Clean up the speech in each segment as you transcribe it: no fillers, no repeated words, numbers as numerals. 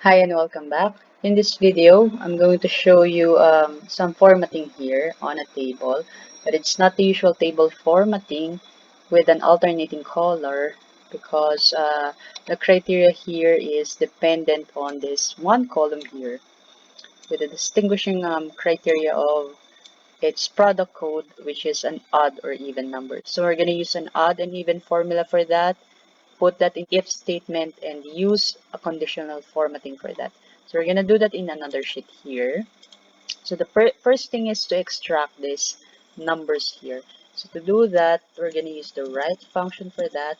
Hi and welcome back. In this video, I'm going to show you some formatting here on a table, but it's not the usual table formatting with an alternating color because the criteria here is dependent on this one column here with the distinguishing criteria of its product code, which is an odd or even number. So we're going to use an odd and even formula for that, put that in if statement, and use a conditional formatting for that. So we're going to do that in another sheet here. So the first thing is to extract these numbers here. So to do that, we're going to use the write function for that,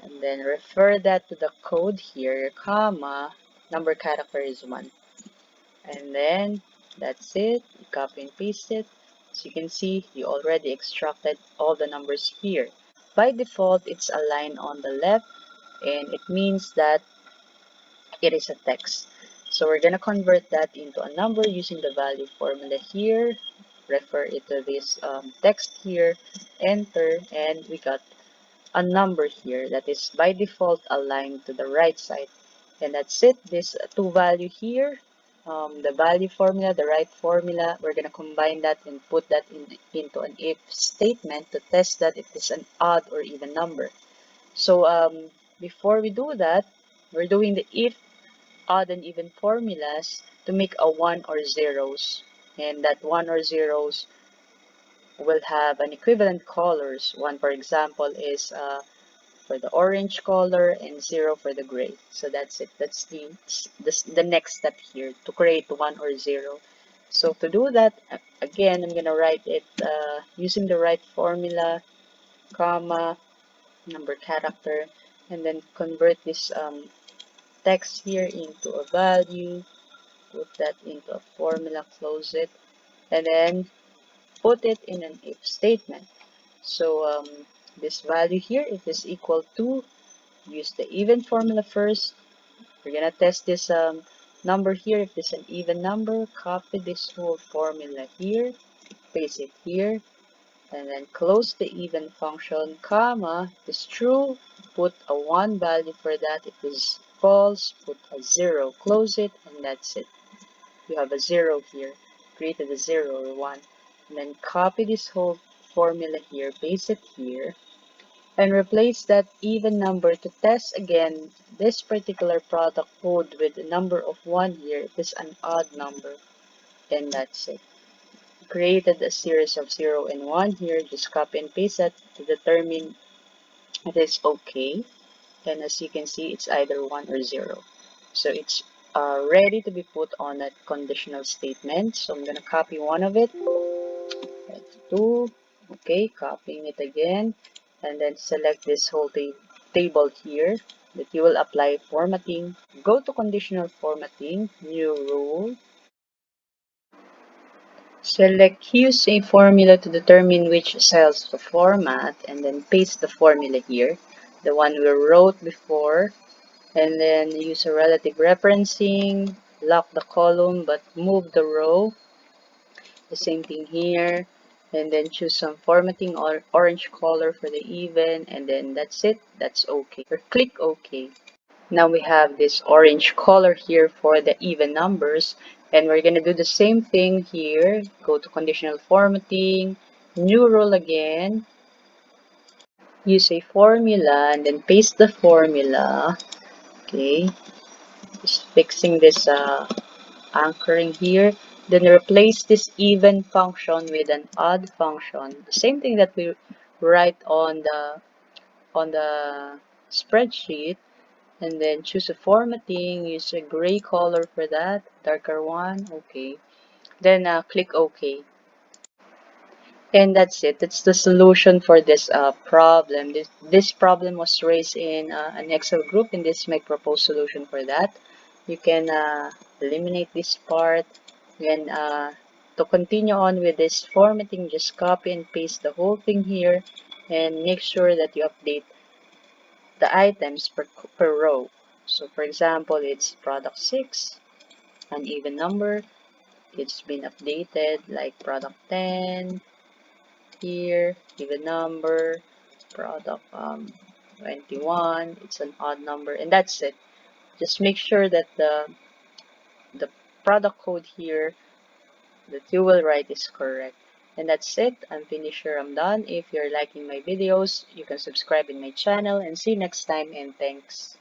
and then refer that to the code here, comma, number character is 1. And then that's it. You copy and paste it. So you can see you already extracted all the numbers here. By default, it's aligned on the left, and it means that it is a text. So we're going to convert that into a number using the value formula here. Refer it to this text here, enter, and we got a number here that is by default aligned to the right side. And that's it. This two value here, the value formula, the right formula, we're going to combine that and put that into an if statement to test that it is an odd or even number. So before we do that, we're doing the if, odd, and even formulas to make a 1 or zeros. And that 1 or zeros will have an equivalent colors. 1, for example, is for the orange color and 0 for the gray. So that's it. That's the next step here to create 1 or 0. So to do that, again, I'm going to write it using the right formula, comma, number character, and then convert this text here into a value, put that into a formula, close it, and then put it in an if statement. So this value here, if is equal to, use the even formula first. We're gonna test this number here. If it's an even number, copy this whole formula here, paste it here, and then close the even function, comma. If it's true, put a 1 value for that. If it's false, put a 0. Close it, and that's it. You have a 0 here. Created a 0 or 1. And then copy this whole formula here, paste it here, and replace that even number to test again this particular product code with the number of 1 here. It is an odd number, and that's it. Created a series of 0 and 1 here. Just copy and paste that to determine it is okay. And as you can see, it's either 1 or 0. So it's ready to be put on a conditional statement. So I'm going to copy one of it. F2. Okay, copying it again. And then select this whole table here that you will apply formatting. Go to conditional formatting, new rule. Select use a formula to determine which cells to format, and then paste the formula here, the one we wrote before, and then use a relative referencing, lock the column but move the row. The same thing here, and then choose some formatting or orange color for the even, and then that's it. That's okay, or click OK. Now we have this orange color here for the even numbers, and we're going to do the same thing here. Go to conditional formatting, new rule again, use a formula, and then paste the formula. Okay, just fixing this anchoring here. Then replace this even function with an odd function. The same thing that we write on the spreadsheet. And then choose a formatting, use a gray color for that, darker one, okay. Then click OK. And that's it. That's the solution for this problem. This problem was raised in an Excel group, and this is my proposed solution for that. You can eliminate this part. Then to continue on with this formatting, just copy and paste the whole thing here, and make sure that you update the items per row. So for example, it's product 6, an even number. It's been updated like product 10 here, even number, product 21, it's an odd number, and that's it. Just make sure that the product code here that you will write is correct. And that's it. I'm finished here. I'm done. If you're liking my videos, you can subscribe in my channel, and see you next time, and thanks.